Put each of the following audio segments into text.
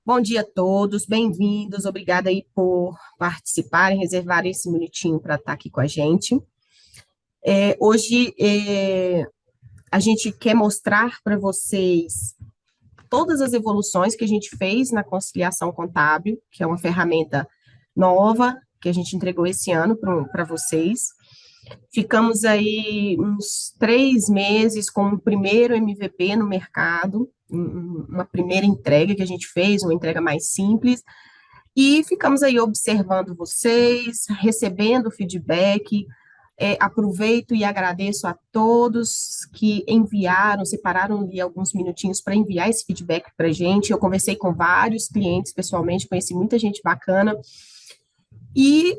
Bom dia a todos, bem-vindos. Obrigada aí por participarem, reservarem esse minutinho para estar aqui com a gente. Hoje a gente quer mostrar para vocês todas as evoluções que a gente fez na conciliação contábil, que é uma ferramenta nova que a gente entregou esse ano para vocês. Ficamos aí uns 3 meses com o primeiro MVP no mercado, uma primeira entrega que a gente fez, uma entrega mais simples, e ficamos aí observando vocês, recebendo feedback. Aproveito e agradeço a todos que enviaram, separaram ali alguns minutinhos para enviar esse feedback para a gente. Eu conversei com vários clientes pessoalmente, conheci muita gente bacana. E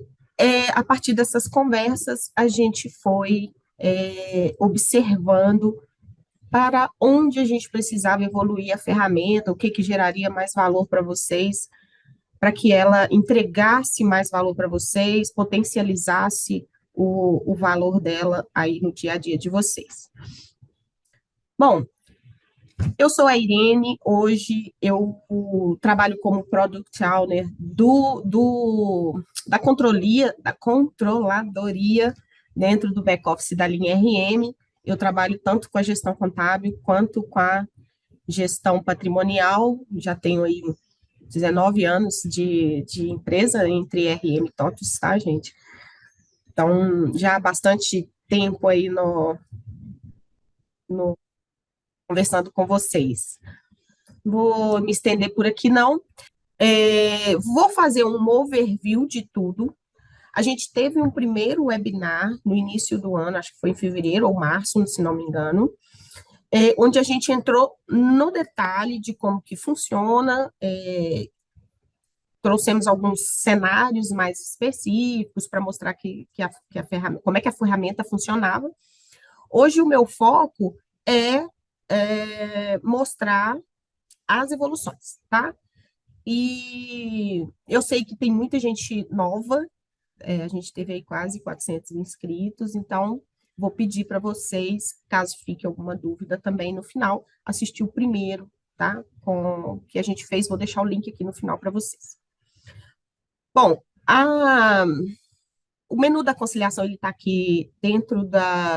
a partir dessas conversas, a gente foi observando para onde a gente precisava evoluir a ferramenta, o que, que geraria mais valor para vocês, para que ela entregasse mais valor para vocês, potencializasse o valor dela aí no dia a dia de vocês. Bom, eu sou a Irene, hoje eu trabalho como Product Owner da controladoria dentro do back-office da linha RM. Eu trabalho tanto com a gestão contábil quanto com a gestão patrimonial, já tenho aí 19 anos de empresa entre RM e TOTUS, tá, gente? Então, já há bastante tempo aí conversando com vocês. Vou me estender por aqui, não. Vou fazer um overview de tudo. A gente teve um primeiro webinar no início do ano, acho que foi em fevereiro ou março, se não me engano, onde a gente entrou no detalhe de como que funciona, trouxemos alguns cenários mais específicos para mostrar que a ferramenta, como é que a ferramenta funcionava. Hoje o meu foco é mostrar as evoluções, tá? E eu sei que tem muita gente nova, a gente teve aí quase 400 inscritos, então vou pedir para vocês, caso fique alguma dúvida também no final, assistir o primeiro, tá? Com que a gente fez, vou deixar o link aqui no final para vocês. Bom, o menu da conciliação ele está aqui dentro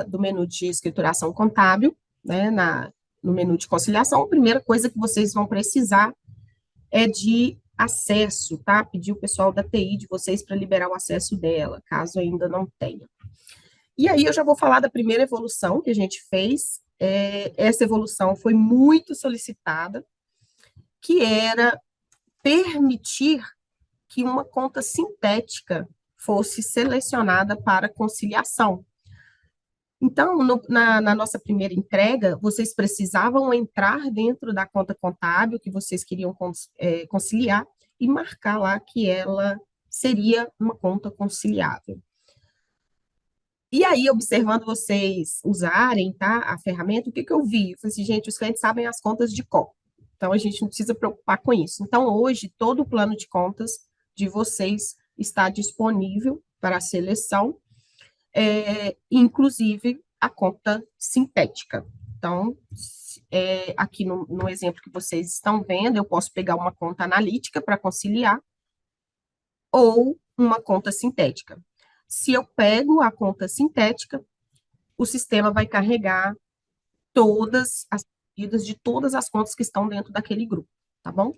do menu de escrituração contábil, né? No menu de conciliação, a primeira coisa que vocês vão precisar é de acesso, tá? Pedir o pessoal da TI de vocês para liberar o acesso dela, caso ainda não tenha. E aí eu já vou falar da primeira evolução que a gente fez. Essa evolução foi muito solicitada, que era permitir que uma conta sintética fosse selecionada para conciliação. Então, na nossa primeira entrega, vocês precisavam entrar dentro da conta contábil que vocês queriam conciliar e marcar lá que ela seria uma conta conciliável. E aí, observando vocês usarem, tá, a ferramenta, o que eu vi? Eu falei assim, gente, os clientes sabem as contas de cor, então a gente não precisa preocupar com isso. Então, hoje, todo o plano de contas de vocês está disponível para a seleção, inclusive a conta sintética. Então, aqui no exemplo que vocês estão vendo, eu posso pegar uma conta analítica para conciliar ou uma conta sintética. Se eu pego a conta sintética, o sistema vai carregar todas as medidas de todas as contas que estão dentro daquele grupo, tá bom?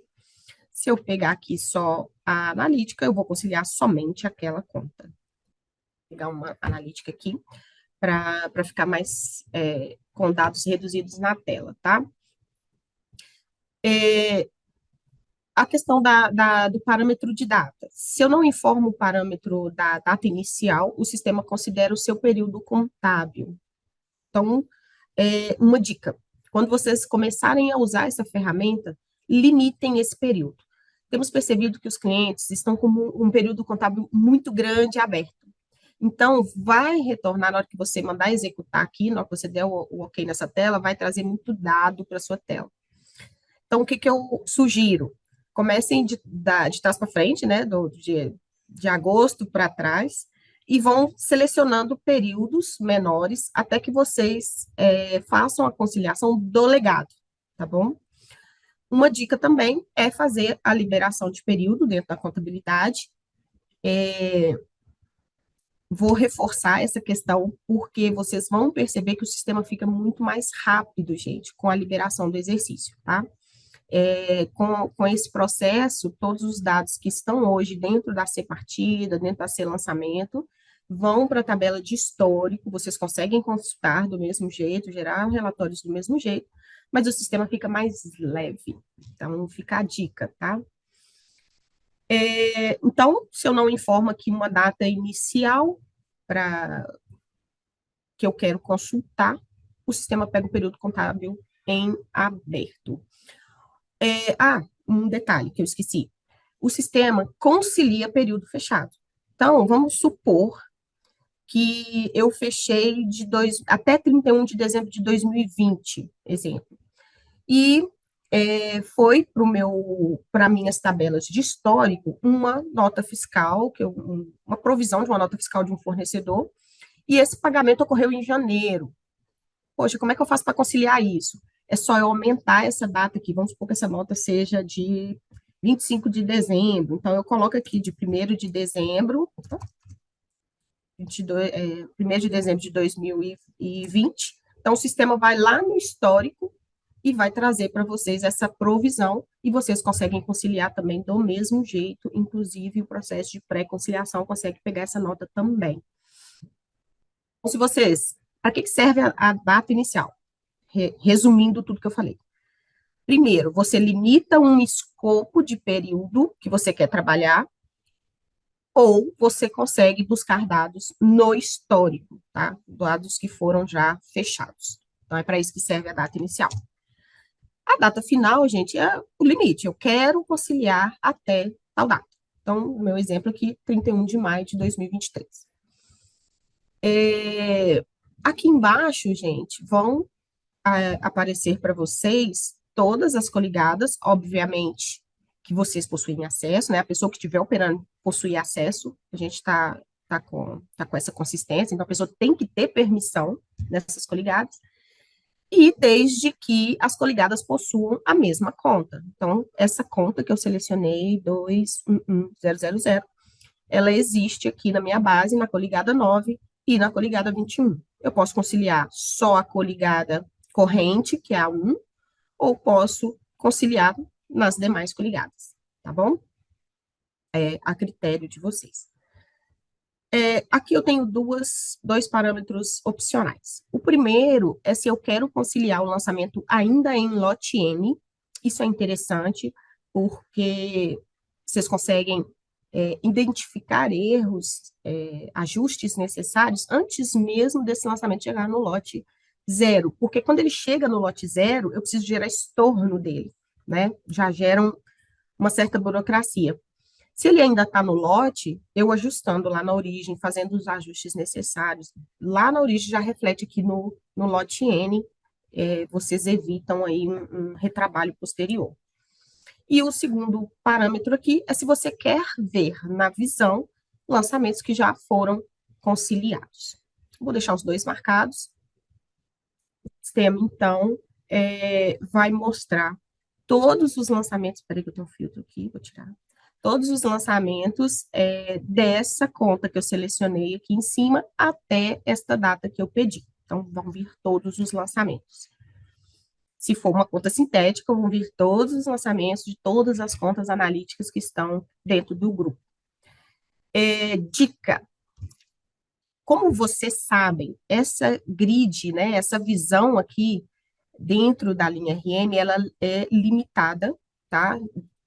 Se eu pegar aqui só a analítica, eu vou conciliar somente aquela conta. Vou pegar uma analítica aqui para ficar mais com dados reduzidos na tela, tá? A questão do parâmetro de data. Se eu não informo o parâmetro da data inicial, o sistema considera o seu período contábil. Então, uma dica: quando vocês começarem a usar essa ferramenta, limitem esse período. Temos percebido que os clientes estão com um período contábil muito grande aberto. Então, vai retornar na hora que você mandar executar aqui, na hora que você der o OK nessa tela, vai trazer muito dado para a sua tela. Então, o que eu sugiro? Comecem de trás para frente, né, de agosto para trás, e vão selecionando períodos menores até que vocês façam a conciliação do legado, tá bom? Uma dica também é fazer a liberação de período dentro da contabilidade. Vou reforçar essa questão porque vocês vão perceber que o sistema fica muito mais rápido, gente, com a liberação do exercício, tá? Com esse processo, todos os dados que estão hoje dentro da C partida, dentro da C lançamento, vão para a tabela de histórico, vocês conseguem consultar do mesmo jeito, gerar relatórios do mesmo jeito, mas o sistema fica mais leve. Então, fica a dica, tá? Então, se eu não informo aqui uma data inicial para que eu quero consultar, o sistema pega o período contábil em aberto. Um detalhe que eu esqueci. O sistema concilia período fechado. Então, vamos supor que eu fechei até 31 de dezembro de 2020, exemplo. E foi para minhas tabelas de histórico uma nota fiscal, uma provisão de uma nota fiscal de um fornecedor, e esse pagamento ocorreu em janeiro. Poxa, como é que eu faço para conciliar isso? É só eu aumentar essa data aqui. Vamos supor que essa nota seja de 25 de dezembro. Então, eu coloco aqui de 1º de dezembro, 1º de dezembro de 2020. Então, o sistema vai lá no histórico e vai trazer para vocês essa provisão e vocês conseguem conciliar também do mesmo jeito, inclusive o processo de pré-conciliação consegue pegar essa nota também. Então, se vocês, para que serve a data inicial? Resumindo tudo que eu falei. Primeiro, você limita um escopo de período que você quer trabalhar, ou você consegue buscar dados no histórico, tá? Dados que foram já fechados. Então, é para isso que serve a data inicial. A data final, gente, é o limite. Eu quero conciliar até tal data. Então, o meu exemplo aqui, 31 de maio de 2023. Aqui embaixo, gente, vão aparecer para vocês todas as coligadas, obviamente, que vocês possuem acesso, né? A pessoa que estiver operando possui acesso, a gente tá com essa consistência, então a pessoa tem que ter permissão nessas coligadas, e desde que as coligadas possuam a mesma conta. Então, essa conta que eu selecionei, 211000, ela existe aqui na minha base, na coligada 9 e na coligada 21. Eu posso conciliar só a coligada corrente, que é a 1, ou posso conciliar nas demais coligadas, tá bom? A critério de vocês. Aqui eu tenho dois parâmetros opcionais. O primeiro é se eu quero conciliar o lançamento ainda em lote N. Isso é interessante, porque vocês conseguem identificar erros, ajustes necessários antes mesmo desse lançamento chegar no lote 0. Porque quando ele chega no lote 0, eu preciso gerar estorno dele, né? Já gera uma certa burocracia. Se ele ainda está no lote, eu ajustando lá na origem, fazendo os ajustes necessários, lá na origem já reflete aqui no lote N, vocês evitam aí um retrabalho posterior. E o segundo parâmetro aqui é se você quer ver na visão lançamentos que já foram conciliados. Vou deixar os dois marcados. O sistema, então, vai mostrar todos os lançamentos. Espera aí que eu tenho um filtro aqui, vou tirar. Todos os lançamentos dessa conta que eu selecionei aqui em cima até esta data que eu pedi. Então, vão vir todos os lançamentos. Se for uma conta sintética, vão vir todos os lançamentos de todas as contas analíticas que estão dentro do grupo. Dica. Como vocês sabem, essa grid, né, essa visão aqui dentro da linha RM, ela é limitada, tá?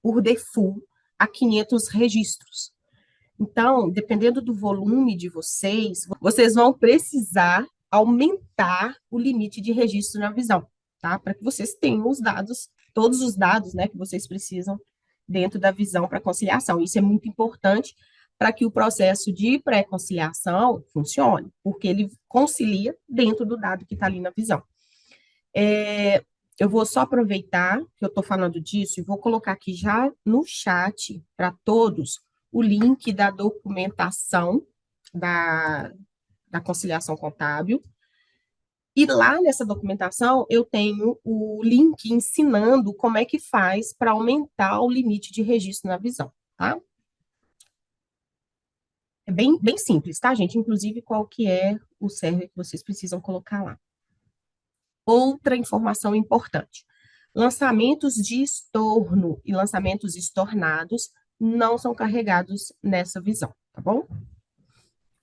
Por default, a 500 registros. Então, dependendo do volume de vocês vão precisar aumentar o limite de registro na visão, tá? Para que vocês tenham os dados, todos os dados, né, que vocês precisam dentro da visão para conciliação. Isso é muito importante para que o processo de pré-conciliação funcione, porque ele concilia dentro do dado que está ali na visão. Eu vou só aproveitar que eu estou falando disso e vou colocar aqui já no chat para todos o link da documentação da, da conciliação contábil. E lá nessa documentação eu tenho o link ensinando como é que faz para aumentar o limite de registro na visão, tá? É bem simples, tá, gente? Inclusive, qual que é o server que vocês precisam colocar lá. Outra informação importante. Lançamentos de estorno e lançamentos estornados não são carregados nessa visão, tá bom?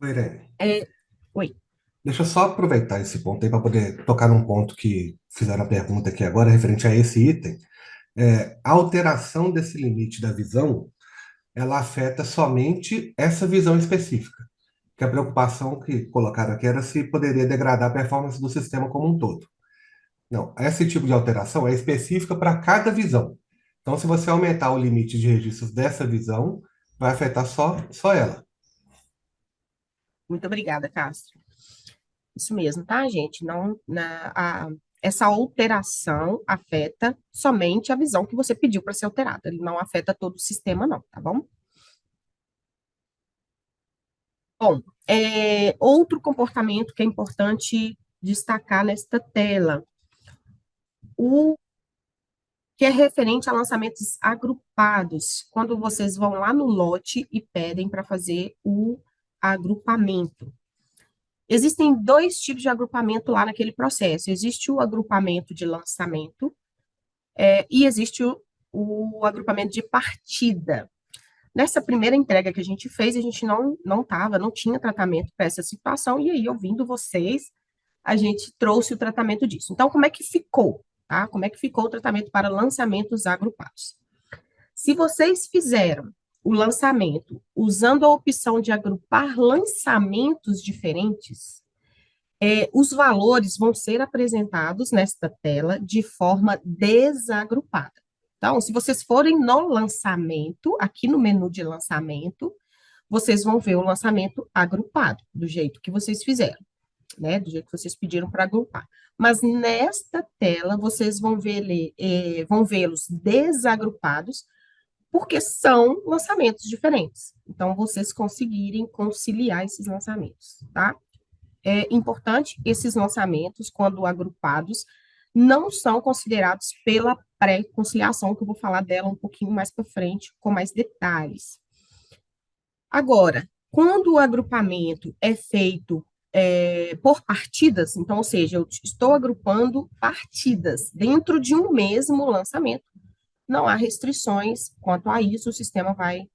Oi, Irene. É, oi. Deixa eu só aproveitar esse ponto aí para poder tocar num ponto que fizeram a pergunta aqui agora, referente a esse item. A alteração desse limite da visão, ela afeta somente essa visão específica. Que a preocupação que colocaram aqui era se poderia degradar a performance do sistema como um todo. Não, esse tipo de alteração é específica para cada visão. Então, se você aumentar o limite de registros dessa visão, vai afetar só ela. Muito obrigada, Castro. Isso mesmo, tá, gente? Não, essa alteração afeta somente a visão que você pediu para ser alterada. Ele não afeta todo o sistema, não, tá bom? Bom, outro comportamento que é importante destacar nesta tela, o que é referente a lançamentos agrupados, quando vocês vão lá no lote e pedem para fazer o agrupamento. Existem dois tipos de agrupamento lá naquele processo. Existe o agrupamento de lançamento, e existe o agrupamento de partida. Nessa primeira entrega que a gente fez, a gente não tinha tratamento para essa situação, e aí, ouvindo vocês, a gente trouxe o tratamento disso. Então, como é que ficou? Tá? Como é que ficou o tratamento para lançamentos agrupados? Se vocês fizeram o lançamento usando a opção de agrupar lançamentos diferentes, os valores vão ser apresentados nesta tela de forma desagrupada. Então, se vocês forem no lançamento, aqui no menu de lançamento, vocês vão ver o lançamento agrupado, do jeito que vocês fizeram, né? Do jeito que vocês pediram para agrupar. Mas nesta tela, vocês vão vê-los desagrupados, porque são lançamentos diferentes. Então, vocês conseguirem conciliar esses lançamentos, tá? É importante, esses lançamentos, quando agrupados, não são considerados pela pré-conciliação, que eu vou falar dela um pouquinho mais para frente, com mais detalhes. Agora, quando o agrupamento é feito por partidas, então, ou seja, eu estou agrupando partidas dentro de um mesmo lançamento, não há restrições quanto a isso, o sistema vai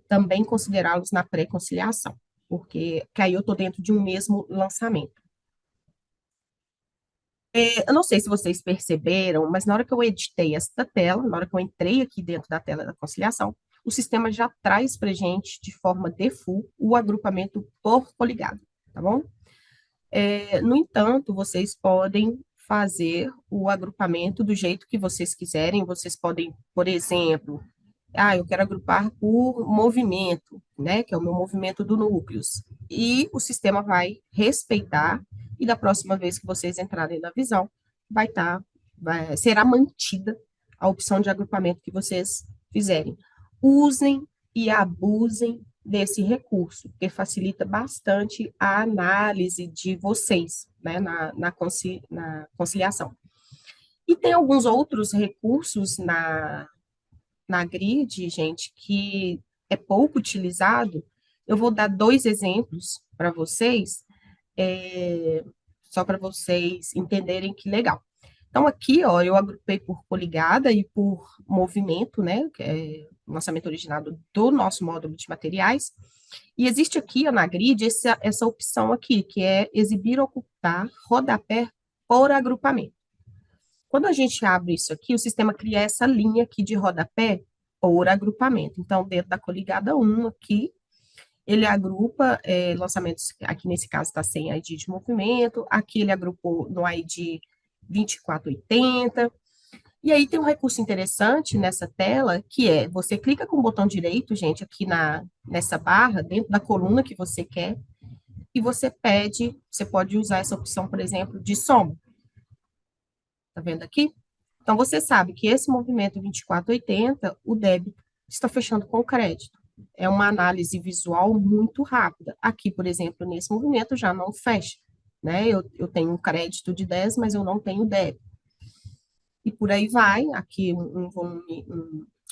também considerá-los na pré-conciliação, porque que aí eu estou dentro de um mesmo lançamento. Eu não sei se vocês perceberam, mas na hora que eu editei esta tela, na hora que eu entrei aqui dentro da tela da conciliação, o sistema já traz para gente, de forma default, o agrupamento por coligado, tá bom? No entanto, vocês podem fazer o agrupamento do jeito que vocês quiserem. Vocês podem, por exemplo, eu quero agrupar por movimento, né, que é o meu movimento do núcleos. E o sistema vai respeitar, e da próxima vez que vocês entrarem na visão, será mantida a opção de agrupamento que vocês fizerem. Usem e abusem desse recurso, porque facilita bastante a análise de vocês, né, na conciliação. E tem alguns outros recursos na grid, gente, que é pouco utilizado. Eu vou dar dois exemplos para vocês, só para vocês entenderem que legal. Então, aqui, ó, eu agrupei por coligada e por movimento, né, que é o lançamento originado do nosso módulo de materiais. E existe aqui, ó, na grid, essa opção aqui, que é exibir, ocultar, rodapé por agrupamento. Quando a gente abre isso aqui, o sistema cria essa linha aqui de rodapé por agrupamento. Então, dentro da coligada 1 aqui, ele agrupa lançamentos, aqui nesse caso está sem ID de movimento, aqui ele agrupou no ID 2480. E aí tem um recurso interessante nessa tela, que é, você clica com o botão direito, gente, aqui nessa barra, dentro da coluna que você quer, e você pode usar essa opção, por exemplo, de soma. Tá vendo aqui? Então, você sabe que esse movimento 2480, o débito está fechando com o crédito. é uma análise visual muito rápida. Aqui, por exemplo, nesse movimento já não fecha, né? Eu tenho um crédito de 10, mas eu não tenho débito. E por aí vai, aqui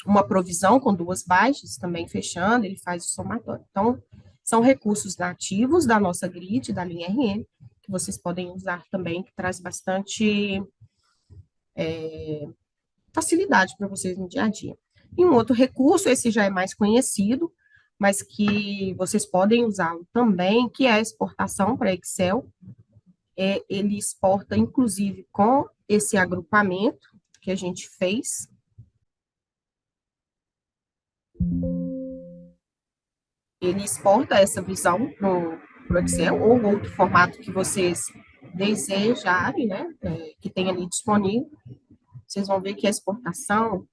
uma provisão com duas baixas, também fechando, ele faz o somatório. Então, são recursos nativos da nossa grid, da linha RM, que vocês podem usar também, que traz bastante facilidade para vocês no dia a dia. E um outro recurso, esse já é mais conhecido, mas que vocês podem usar também, que é a exportação para Excel. Ele exporta, inclusive, com esse agrupamento que a gente fez. Ele exporta essa visão para o Excel ou outro formato que vocês desejarem, né, que tem ali disponível. Vocês vão ver que a exportação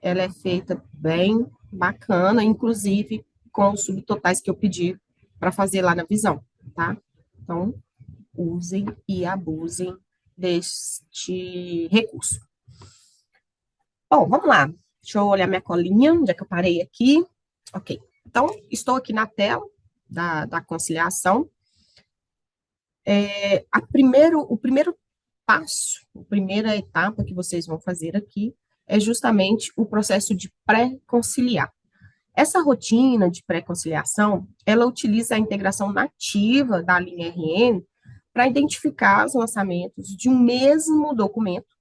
ela é feita bem bacana, inclusive com os subtotais que eu pedi para fazer lá na visão, tá? Então, usem e abusem deste recurso. Bom, vamos lá. Deixa eu olhar minha colinha, onde é que eu parei aqui. Ok. Então, estou aqui na tela da conciliação. O primeiro passo, a primeira etapa que vocês vão fazer aqui é justamente o processo de pré-conciliar. Essa rotina de pré-conciliação, ela utiliza a integração nativa da linha RN para identificar os lançamentos de um mesmo documento,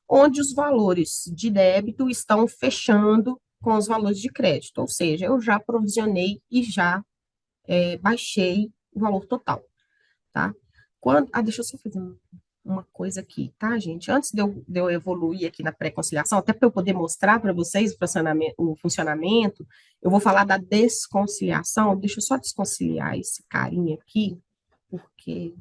onde os valores de débito estão fechando com os valores de crédito, ou seja, eu já provisionei e já baixei o valor total, tá? Deixa eu só fazer uma coisa aqui, tá, gente? Antes de eu evoluir aqui na pré-conciliação, até para eu poder mostrar para vocês o funcionamento, eu vou falar da desconciliação. Deixa eu só desconciliar esse carinha aqui, porque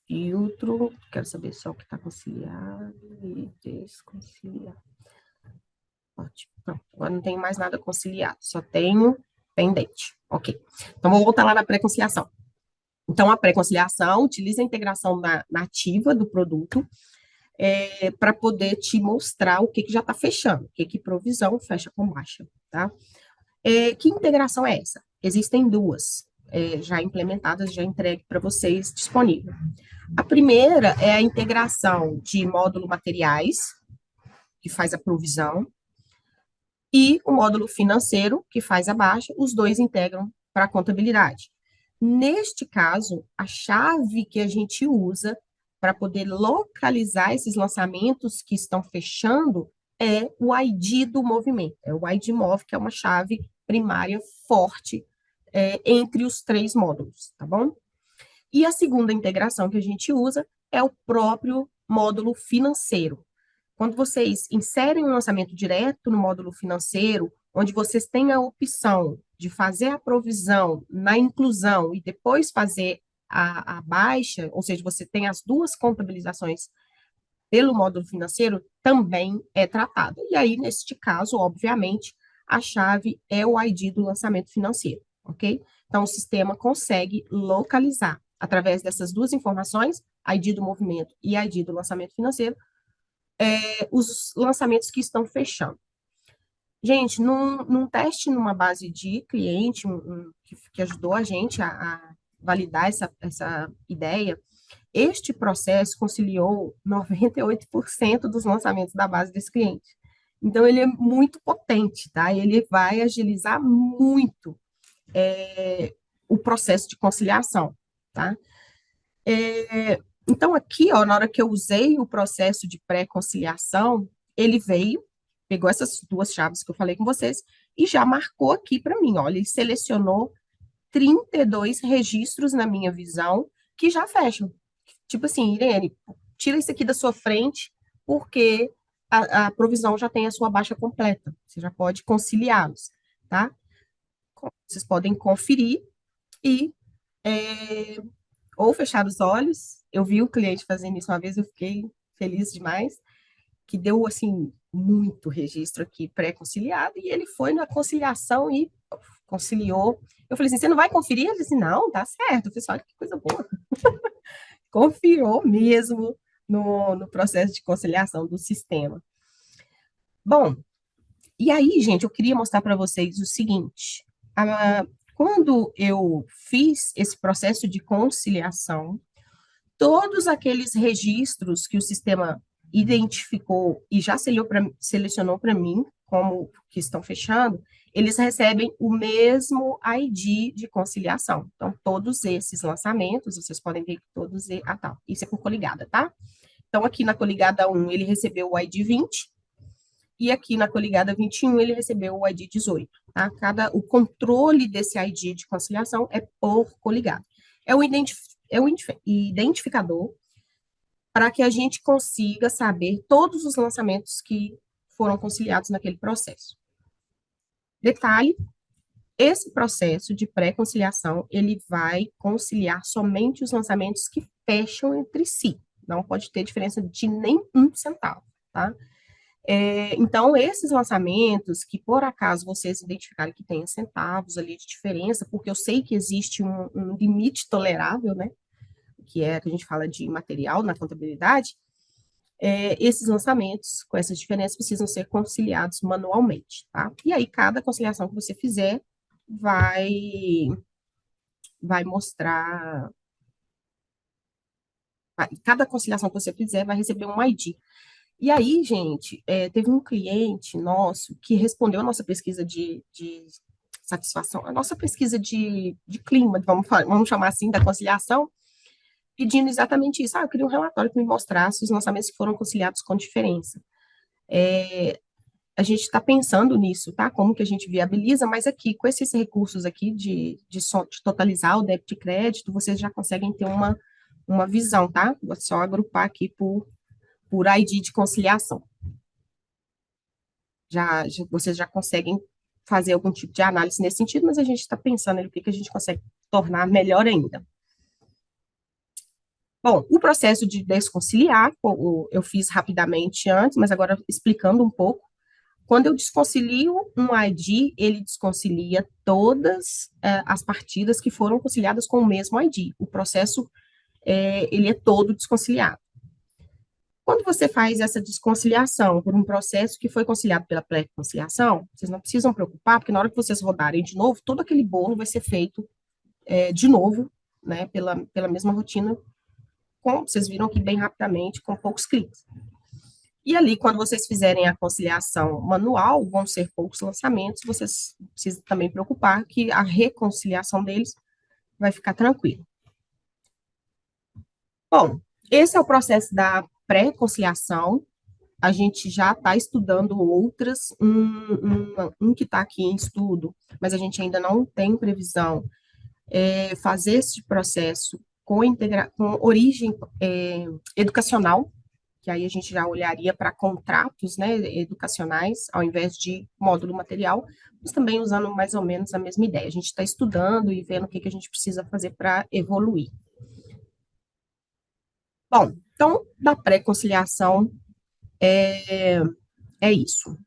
filtro, quero saber só o que está conciliado e desconciliar. Ótimo. Pronto, agora não tenho mais nada conciliado, só tenho pendente. Ok. Então, vou voltar lá na pré-conciliação. Então, a pré-conciliação utiliza a integração nativa do produto para poder te mostrar o que já está fechando, o que provisão fecha com baixa, tá? Que integração é essa? Existem duas já implementadas, já entregue para vocês disponível. A primeira é a integração de módulo materiais, que faz a provisão, e o módulo financeiro, que faz a baixa, os dois integram para a contabilidade. Neste caso, a chave que a gente usa para poder localizar esses lançamentos que estão fechando é o ID do movimento, é o ID MOV, que é uma chave primária forte entre os três módulos, tá bom? E a segunda integração que a gente usa é o próprio módulo financeiro. Quando vocês inserem um lançamento direto no módulo financeiro, onde vocês têm a opção de fazer a provisão na inclusão e depois fazer a baixa, ou seja, você tem as duas contabilizações pelo módulo financeiro, também é tratada. E aí, neste caso, obviamente, a chave é o ID do lançamento financeiro, ok? Então, o sistema consegue localizar, através dessas duas informações, ID do movimento e ID do lançamento financeiro, os lançamentos que estão fechando. Gente, num teste numa base de cliente, que ajudou a gente a validar essa ideia, este processo conciliou 98% dos lançamentos da base desse cliente. Então, ele é muito potente, tá? Ele vai agilizar muito o processo de conciliação, tá? Então, aqui, ó, na hora que eu usei o processo de pré-conciliação, ele veio, pegou essas duas chaves que eu falei com vocês e já marcou aqui para mim, olha, ele selecionou 32 registros na minha visão que já fecham. Tipo assim, Irene, tira isso aqui da sua frente, porque a provisão já tem a sua baixa completa. Você já pode conciliá-los, tá? Vocês podem conferir e ou fechar os olhos. Eu vi o cliente fazendo isso uma vez, eu fiquei feliz demais, que deu, assim, muito registro aqui pré-conciliado, e ele foi na conciliação e conciliou. Eu falei assim, você não vai conferir? Ele disse, não, tá certo. Eu falei assim, olha que coisa boa. Confiou mesmo no processo de conciliação do sistema. Bom, e aí, gente, eu queria mostrar para vocês o seguinte: quando eu fiz esse processo de conciliação, todos aqueles registros que o sistema identificou e já selecionou para mim como que estão fechando, eles recebem o mesmo ID de conciliação. Então, todos esses lançamentos, vocês podem ver que todos... tá, isso é por coligada, tá? Então, aqui na coligada 1, ele recebeu o ID 20, e aqui na coligada 21, ele recebeu o ID 18, tá? O controle desse ID de conciliação é por coligada. É o identificador para que a gente consiga saber todos os lançamentos que foram conciliados naquele processo. Detalhe, esse processo de pré-conciliação, ele vai conciliar somente os lançamentos que fecham entre si. Não pode ter diferença de nem um centavo, tá? Então, esses lançamentos que, por acaso, vocês identificarem que tem centavos ali de diferença, porque eu sei que existe um limite tolerável, né, que é que a gente fala de material na contabilidade, esses lançamentos com essas diferenças precisam ser conciliados manualmente, tá? E aí, cada conciliação que você fizer vai mostrar... cada conciliação que você fizer vai receber um ID. E aí, gente, teve um cliente nosso que respondeu a nossa pesquisa de satisfação, a nossa pesquisa de clima, vamos chamar assim, da conciliação, pedindo exatamente isso. Eu queria um relatório que me mostrasse os lançamentos que foram conciliados com diferença. A gente está pensando nisso, tá? Como que a gente viabiliza, mas aqui, com esses recursos aqui de totalizar o débito e crédito, vocês já conseguem ter uma visão, tá? Vou só agrupar aqui por ID de conciliação. Vocês já conseguem fazer algum tipo de análise nesse sentido, mas a gente está pensando no que a gente consegue tornar melhor ainda. Bom, o processo de desconciliar, eu fiz rapidamente antes, mas agora explicando um pouco. Quando eu desconcilio um ID, ele desconcilia todas as partidas que foram conciliadas com o mesmo ID. O processo, ele é todo desconciliado. Quando você faz essa desconciliação por um processo que foi conciliado pela pré-conciliação, vocês não precisam preocupar, porque na hora que vocês rodarem de novo, todo aquele bolo vai ser feito de novo, né, pela mesma rotina, vocês viram aqui bem rapidamente, com poucos cliques. E ali, quando vocês fizerem a conciliação manual, vão ser poucos lançamentos, vocês precisam também preocupar que a reconciliação deles vai ficar tranquila. Bom, esse é o processo da pré-conciliação. A gente já está estudando outras, um que está aqui em estudo, mas a gente ainda não tem previsão, fazer esse processo com origem educacional, que aí a gente já olharia para contratos, né, educacionais, ao invés de módulo material, mas também usando mais ou menos a mesma ideia. A gente está estudando e vendo o que a gente precisa fazer para evoluir. Bom, então, da pré-conciliação, é isso.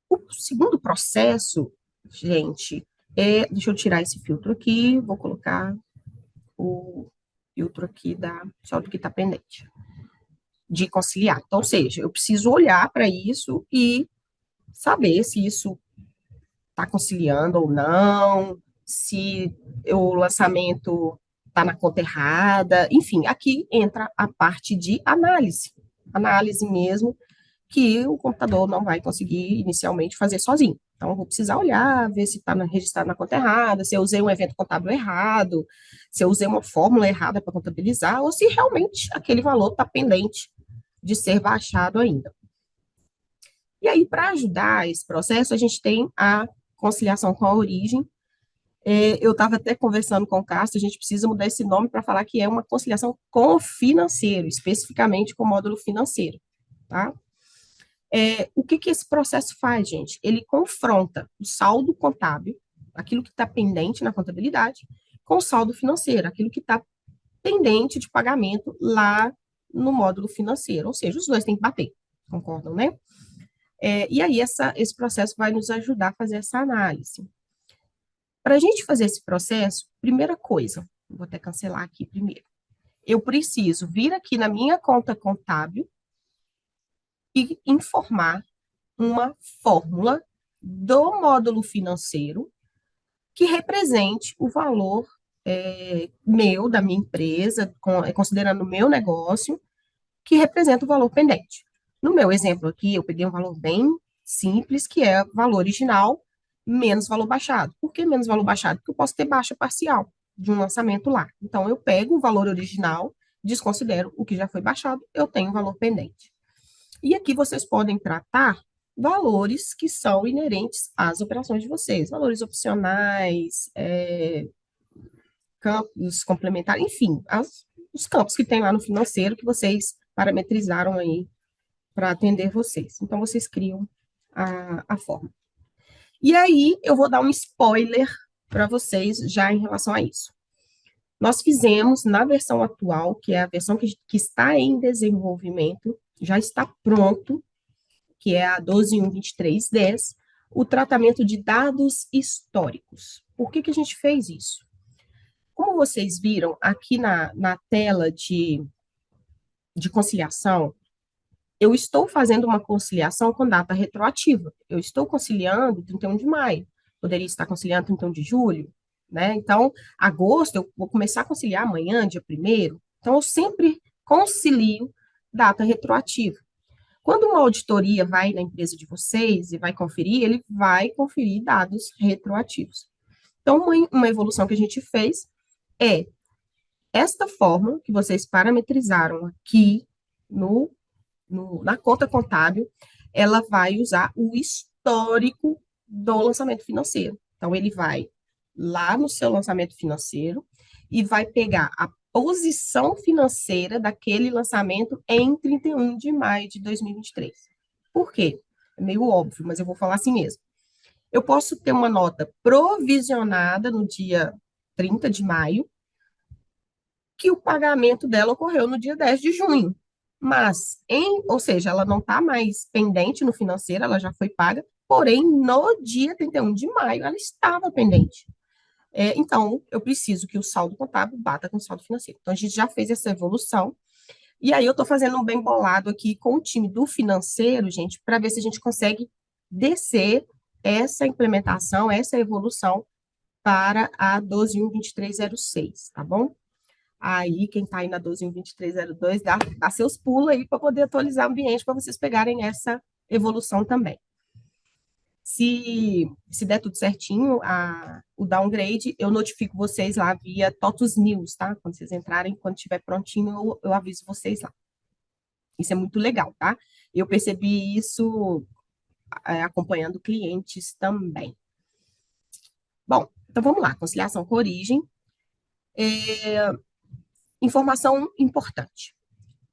O segundo processo, gente, deixa eu tirar esse filtro aqui, vou colocar o filtro aqui só do que está pendente, de conciliar. Então, ou seja, eu preciso olhar para isso e saber se isso está conciliando ou não, se o lançamento está na conta errada, enfim, aqui entra a parte de análise mesmo, que o computador não vai conseguir inicialmente fazer sozinho. Então, eu vou precisar olhar, ver se está registrado na conta errada, se eu usei um evento contábil errado, se eu usei uma fórmula errada para contabilizar, ou se realmente aquele valor está pendente de ser baixado ainda. E aí, para ajudar esse processo, a gente tem a conciliação com a origem. Eu estava até conversando com o Castro, a gente precisa mudar esse nome para falar que é uma conciliação com o financeiro, especificamente com o módulo financeiro, tá? O que esse processo faz, gente? Ele confronta o saldo contábil, aquilo que está pendente na contabilidade, com o saldo financeiro, aquilo que está pendente de pagamento lá no módulo financeiro, ou seja, os dois têm que bater, concordam, né? E aí, esse processo vai nos ajudar a fazer essa análise. Para a gente fazer esse processo, primeira coisa, vou até cancelar aqui primeiro, eu preciso vir aqui na minha conta contábil e informar uma fórmula do módulo financeiro que represente o valor meu, da minha empresa, considerando o meu negócio, que representa o valor pendente. No meu exemplo aqui, eu peguei um valor bem simples, que é valor original menos valor baixado. Por que menos valor baixado? Porque eu posso ter baixa parcial de um lançamento lá. Então, eu pego o valor original, desconsidero o que já foi baixado, eu tenho um valor pendente. E aqui vocês podem tratar valores que são inerentes às operações de vocês, valores opcionais, campos complementares, enfim, os campos que tem lá no financeiro que vocês parametrizaram aí para atender vocês. Então, vocês criam a forma. E aí, eu vou dar um spoiler para vocês já em relação a isso. Nós fizemos na versão atual, que é a versão que está em desenvolvimento, já está pronto, que é a 12.1.23.10, o tratamento de dados históricos. Por que a gente fez isso? Como vocês viram aqui na tela de conciliação, eu estou fazendo uma conciliação com data retroativa. Eu estou conciliando 31 de maio, poderia estar conciliando 31 de julho, né? Então, agosto, eu vou começar a conciliar amanhã, dia 1º. Então, eu sempre concilio data retroativa. Quando uma auditoria vai na empresa de vocês e vai conferir, ele vai conferir dados retroativos. Então, uma evolução que a gente fez é esta forma que vocês parametrizaram aqui na conta contábil, ela vai usar o histórico do lançamento financeiro. Então, ele vai lá no seu lançamento financeiro e vai pegar a posição financeira daquele lançamento em 31 de maio de 2023. Por quê? É meio óbvio, mas eu vou falar assim mesmo. Eu posso ter uma nota provisionada no dia 30 de maio, que o pagamento dela ocorreu no dia 10 de junho. Mas, ou seja, ela não está mais pendente no financeiro, ela já foi paga, porém, no dia 31 de maio, ela estava pendente. Então, eu preciso que o saldo contábil bata com o saldo financeiro. Então, a gente já fez essa evolução. E aí, eu estou fazendo um bem bolado aqui com o time do financeiro, gente, para ver se a gente consegue descer essa implementação, essa evolução para a 12.1.23.06, tá bom? Aí, quem está aí na 12.1.23.02, dá seus pulos aí para poder atualizar o ambiente, para vocês pegarem essa evolução também. Se der tudo certinho, o downgrade, eu notifico vocês lá via TOTUS News, tá? Quando vocês entrarem, quando estiver prontinho, eu aviso vocês lá. Isso é muito legal, tá? Eu percebi isso acompanhando clientes também. Bom, então vamos lá, conciliação com origem. Informação importante.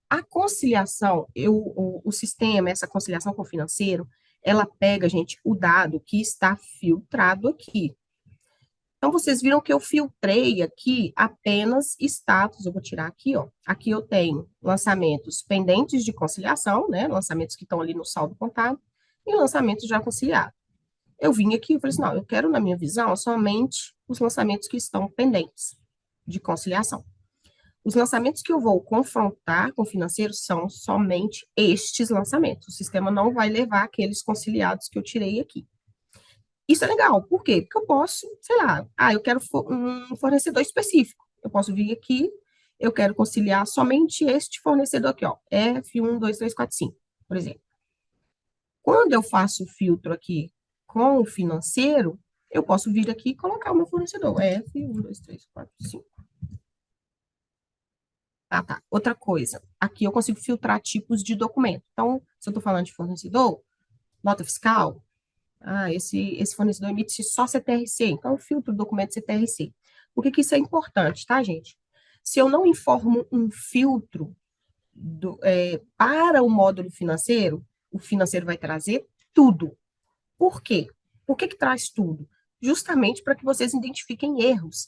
A conciliação, o sistema, essa conciliação com o financeiro, ela pega, gente, o dado que está filtrado aqui. Então, vocês viram que eu filtrei aqui apenas status, eu vou tirar aqui, ó. Aqui eu tenho lançamentos pendentes de conciliação, né? Lançamentos que estão ali no saldo contábil, e lançamentos já conciliados. Eu vim aqui e falei assim, não, eu quero, na minha visão, somente os lançamentos que estão pendentes de conciliação. Os lançamentos que eu vou confrontar com o financeiro são somente estes lançamentos. O sistema não vai levar aqueles conciliados que eu tirei aqui. Isso é legal, por quê? Porque eu posso, sei lá, eu quero um fornecedor específico. Eu posso vir aqui, eu quero conciliar somente este fornecedor aqui, ó, F1, 2, 3, 4, 5, por exemplo. Quando eu faço o filtro aqui com o financeiro, eu posso vir aqui e colocar o meu fornecedor, F1, 2, 3, 4, 5. Ah, tá. Outra coisa, aqui eu consigo filtrar tipos de documento. Então, se eu estou falando de fornecedor, nota fiscal, esse fornecedor emite só CTRC, então eu filtro o documento CTRC. Por que isso é importante, tá, gente? Se eu não informo um filtro para o módulo financeiro, o financeiro vai trazer tudo. Por quê? Por que traz tudo? Justamente para que vocês identifiquem erros.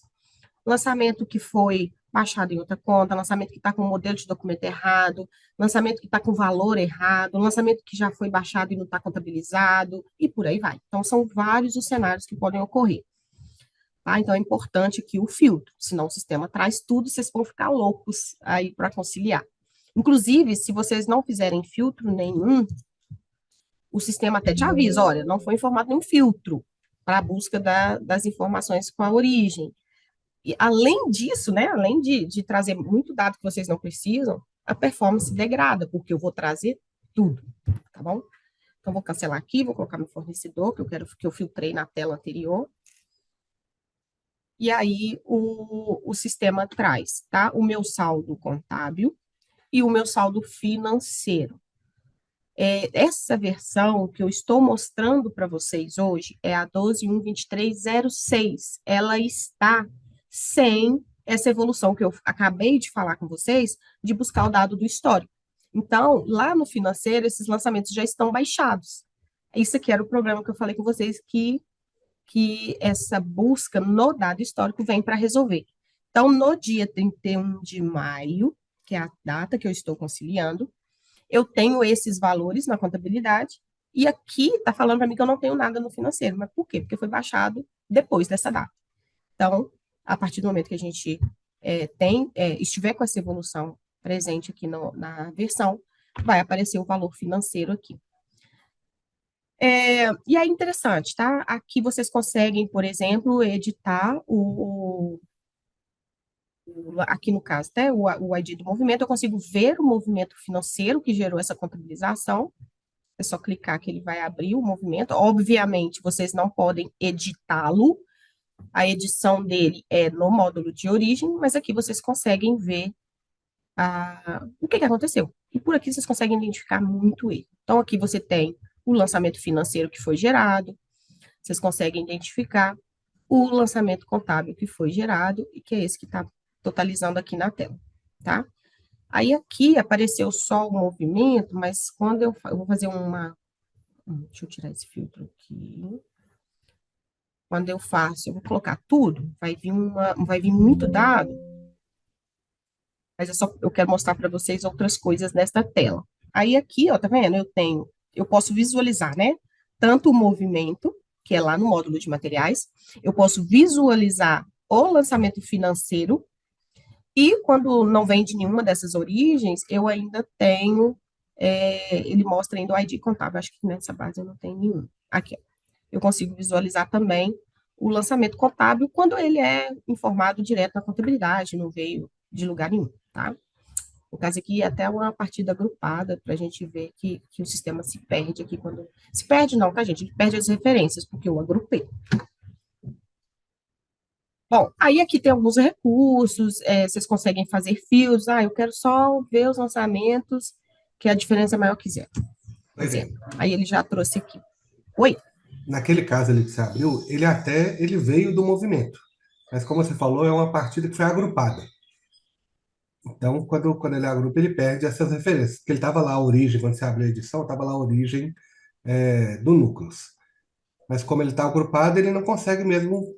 Lançamento que foi baixado em outra conta, lançamento que está com o modelo de documento errado, lançamento que está com valor errado, lançamento que já foi baixado e não está contabilizado, e por aí vai. Então, são vários os cenários que podem ocorrer. tá? Então, é importante aqui o filtro, senão o sistema traz tudo e vocês vão ficar loucos aí para conciliar. Inclusive, se vocês não fizerem filtro nenhum, o sistema até te avisa, olha, não foi informado nenhum filtro para a busca das informações com a origem. E além disso, né, além de trazer muito dado que vocês não precisam, a performance degrada, porque eu vou trazer tudo, tá bom? Então, vou cancelar aqui, vou colocar meu fornecedor, que eu quero que eu filtrei na tela anterior. E aí, o sistema traz, tá? O meu saldo contábil e o meu saldo financeiro. Essa versão que eu estou mostrando para vocês hoje é a 12.1.23.06. Ela está sem essa evolução que eu acabei de falar com vocês, de buscar o dado do histórico. Então, lá no financeiro, esses lançamentos já estão baixados. Isso aqui era o problema que eu falei com vocês, que essa busca no dado histórico vem para resolver. Então, no dia 31 de maio, que é a data que eu estou conciliando, eu tenho esses valores na contabilidade, e aqui está falando para mim que eu não tenho nada no financeiro. Mas por quê? Porque foi baixado depois dessa data. Então, a partir do momento que a gente estiver com essa evolução presente aqui na versão, vai aparecer o valor financeiro aqui. E é interessante, tá? Aqui vocês conseguem, por exemplo, editar aqui no caso, né, o ID do movimento, eu consigo ver o movimento financeiro que gerou essa contabilização. É só clicar que ele vai abrir o movimento. Obviamente, vocês não podem editá-lo. A edição dele é no módulo de origem, mas aqui vocês conseguem ver o que aconteceu. E por aqui vocês conseguem identificar muito ele. Então, aqui você tem o lançamento financeiro que foi gerado, vocês conseguem identificar o lançamento contábil que foi gerado e que é esse que está totalizando aqui na tela, tá? Aí aqui apareceu só o movimento, mas quando eu vou fazer uma... Deixa eu tirar esse filtro aqui. Quando eu faço, eu vou colocar tudo, vai vir muito dado, mas eu quero mostrar para vocês outras coisas nesta tela. Aí aqui, ó, tá vendo? Eu posso visualizar, né? Tanto o movimento, que é lá no módulo de materiais, eu posso visualizar o lançamento financeiro, e quando não vem de nenhuma dessas origens, eu ainda tenho, ele mostra ainda o ID contábil, acho que nessa base eu não tenho nenhum. Aqui, ó. Eu consigo visualizar também o lançamento contábil quando ele é informado direto na contabilidade, não veio de lugar nenhum, tá? No caso aqui, até uma partida agrupada, para a gente ver que o sistema se perde aqui quando... Se perde não, tá, gente? Ele perde as referências, porque eu agrupei. Bom, aí aqui tem alguns recursos, vocês conseguem fazer fios. Eu quero só ver os lançamentos, que a diferença é maior que zero. Por exemplo. Aí ele já trouxe aqui. Oi? Naquele caso ali que você abriu, ele veio do movimento. Mas como você falou, é uma partida que foi agrupada. Então, quando ele agrupa, ele perde essas referências. Porque ele estava lá a origem, quando você abre a edição, estava lá a origem do núcleos. Mas como ele está agrupado, ele não consegue mesmo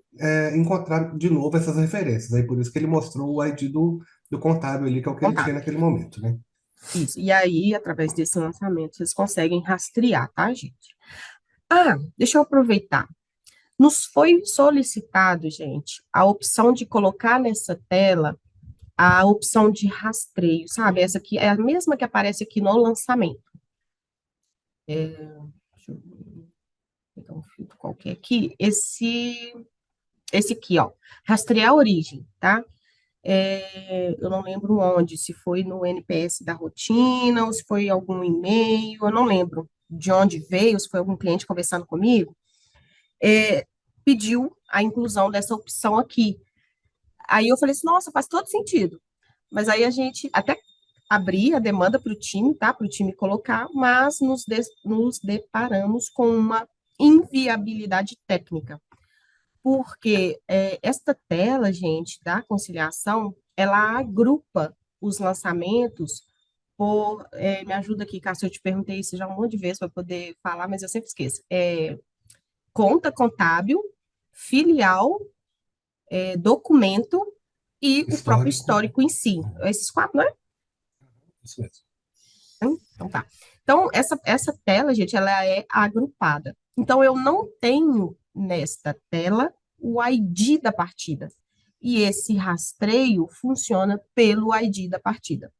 encontrar de novo essas referências. Aí por isso que ele mostrou o ID do contábil ali, que é o que ele tinha Contábil. naquele momento, né? Isso. E aí, através desse lançamento, vocês conseguem rastrear, tá, gente? Deixa eu aproveitar. Nos foi solicitado, gente, a opção de colocar nessa tela a opção de rastreio, sabe? Essa aqui é a mesma que aparece aqui no lançamento. Deixa eu pegar um filtro qualquer aqui. Esse aqui, ó, rastrear a origem, tá? Eu não lembro onde, se foi no NPS da rotina, ou se foi algum e-mail, eu não lembro de onde veio, se foi algum cliente conversando comigo, pediu a inclusão dessa opção aqui. Aí eu falei assim, nossa, faz todo sentido. Mas aí a gente até abrir a demanda para o time, tá? Para o time colocar, mas nos deparamos com uma inviabilidade técnica. Porque esta tela, gente, da conciliação, ela agrupa os lançamentos por... me ajuda aqui, Cássio, eu te perguntei isso já um monte de vezes para poder falar, mas eu sempre esqueço. Conta contábil, filial, documento e o próprio Histórico. histórico em si. Esses quatro, não é? Isso mesmo. Então tá. Então, essa tela, gente, ela é agrupada. Então, eu não tenho nesta tela o ID da partida. E esse rastreio funciona pelo ID da partida.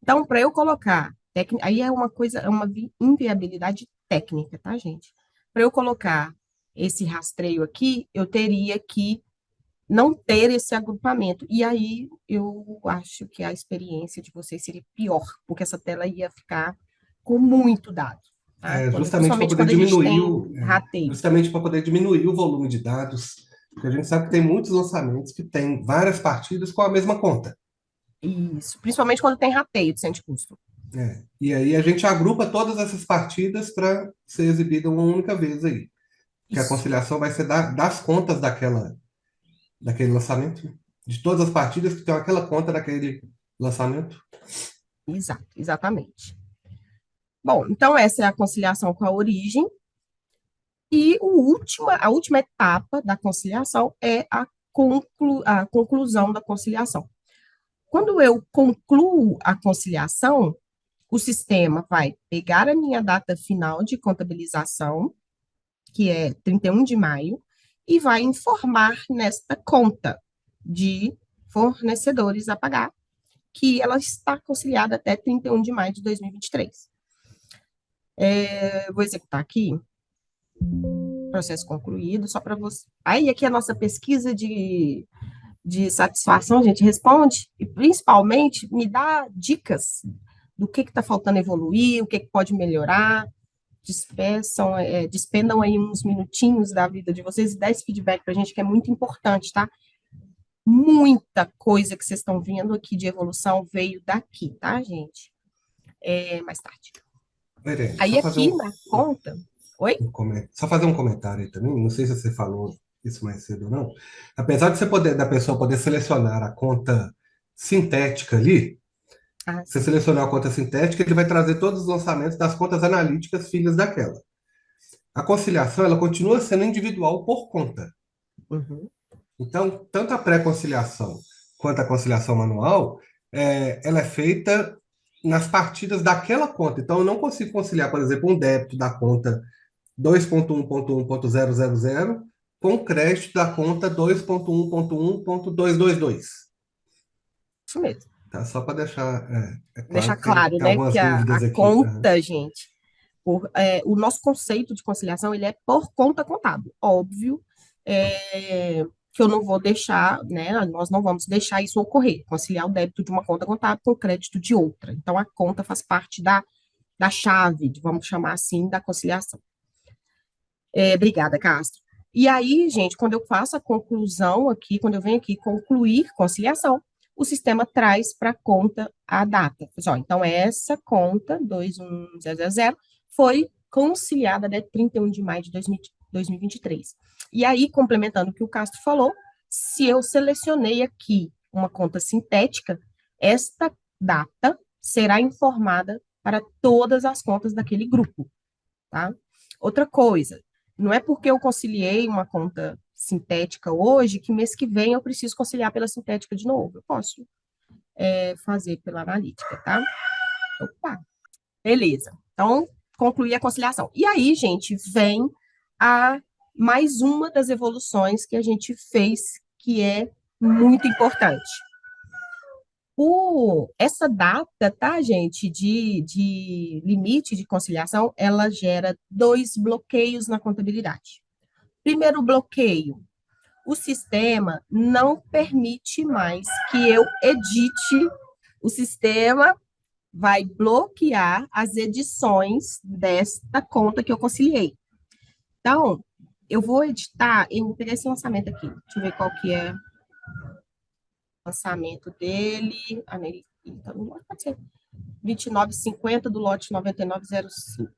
Então, para eu colocar, aí é uma coisa, é uma inviabilidade técnica, tá, gente? Para eu colocar esse rastreio aqui, eu teria que não ter esse agrupamento. E aí eu acho que a experiência de vocês seria pior, porque essa tela ia ficar com muito dado, tá? Justamente para Principalmente poder quando a gente diminuir tem rateio. justamente para poder diminuir o volume de dados, porque a gente sabe que tem muitos lançamentos que têm várias partidas com a mesma conta. Isso, principalmente quando tem rateio de centro custo. E aí a gente agrupa todas essas partidas para ser exibida uma única vez aí. Que a Isso, conciliação vai ser das contas daquele lançamento, né? De todas as partidas que tem aquela conta daquele lançamento. exato, exatamente. Bom, então essa é a conciliação com a origem. E a última etapa da conciliação é a conclusão da conciliação. Quando eu concluo a conciliação, o sistema vai pegar a minha data final de contabilização, que é 31 de maio, e vai informar nesta conta de fornecedores a pagar, que ela está conciliada até 31 de maio de 2023. Eu vou executar aqui, processo concluído, só para você. Aí, aqui a nossa pesquisa de satisfação, a gente responde, e principalmente me dá dicas do que está faltando evoluir, o que pode melhorar, despendam aí uns minutinhos da vida de vocês e dá esse feedback para a gente, que é muito importante, tá? Muita coisa que vocês estão vendo aqui de evolução veio daqui, tá, gente? Mais tarde. Verene, Aí aqui na conta... Oi? Só fazer um comentário aí também. Não sei se você falou isso mais cedo ou não. Apesar de da pessoa poder selecionar a conta sintética ali, Ah, você sim. selecionar a conta sintética, ele vai trazer todos os lançamentos das contas analíticas filhas daquela. A conciliação, ela continua sendo individual por conta. Uhum. Então, tanto a pré-conciliação quanto a conciliação manual, ela é feita nas partidas daquela conta. Então, eu não consigo conciliar, por exemplo, um débito da conta 2.1.1.000 com o crédito da conta 2.1.1.222. Isso mesmo. Tá? Só para deixar claro Deixar que tem, claro, tem né, algumas que a dúvidas aqui. conta, gente, o nosso conceito de conciliação, ele é por conta contábil. Óbvio, que eu não vou deixar, né, nós não vamos deixar isso ocorrer, conciliar o débito de uma conta contábil com o crédito de outra. Então, a conta faz parte da chave, vamos chamar assim, da conciliação. Obrigada, Castro. E aí, gente, quando eu faço a conclusão aqui, quando eu venho aqui concluir conciliação, o sistema traz para a conta a data. Então, essa conta, 21000, foi conciliada até 31 de maio de 2023. E aí, complementando o que o Castro falou, se eu selecionei aqui uma conta sintética, esta data será informada para todas as contas daquele grupo, tá? Outra coisa, não é porque eu conciliei uma conta sintética hoje que mês que vem eu preciso conciliar pela sintética de novo. Eu posso fazer pela analítica, tá? Opa, beleza. Então, concluir a conciliação. E aí, gente, vem a mais uma das evoluções que a gente fez, que é muito importante. Essa data, tá, gente, de limite de conciliação, ela gera dois bloqueios na contabilidade. Primeiro bloqueio, o sistema não permite mais que eu edite, o sistema vai bloquear as edições desta conta que eu conciliei. Então, eu vou editar, eu vou pegar esse lançamento aqui, deixa eu ver qual que é o lançamento dele. Então, pode ser 29,50 do lote 9905.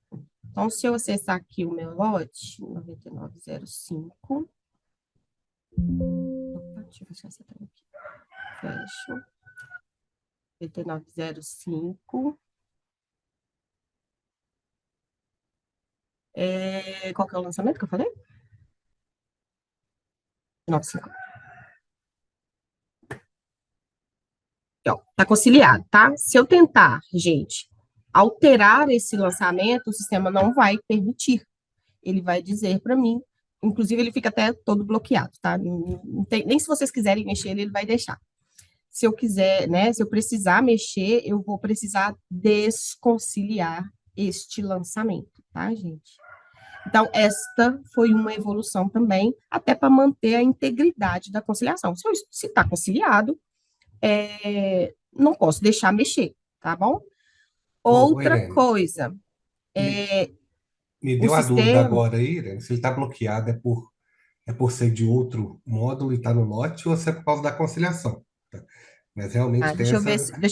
Então, se eu acessar aqui o meu lote, 9905, deixa eu fechar essa tela aqui. Fecho. 9905. Qual que é o lançamento que eu falei? 950. Tá conciliado, tá? Se eu tentar, gente, alterar esse lançamento, o sistema não vai permitir. Ele vai dizer para mim inclusive ele fica até todo bloqueado, tá? Nem se vocês quiserem mexer, ele vai deixar. Se eu quiser, né, se eu precisar mexer, eu vou precisar desconciliar este lançamento, tá, gente? Então, esta foi uma evolução também, até para manter a integridade da conciliação. Se está conciliado, não posso deixar mexer, tá bom? Ô, Outra Irene, coisa, me, me o deu a dúvida sistema. agora aí, Irene, se ele está bloqueado é por ser de outro módulo e está no lote ou se é por causa da conciliação, tá? Mas realmente tem Deixa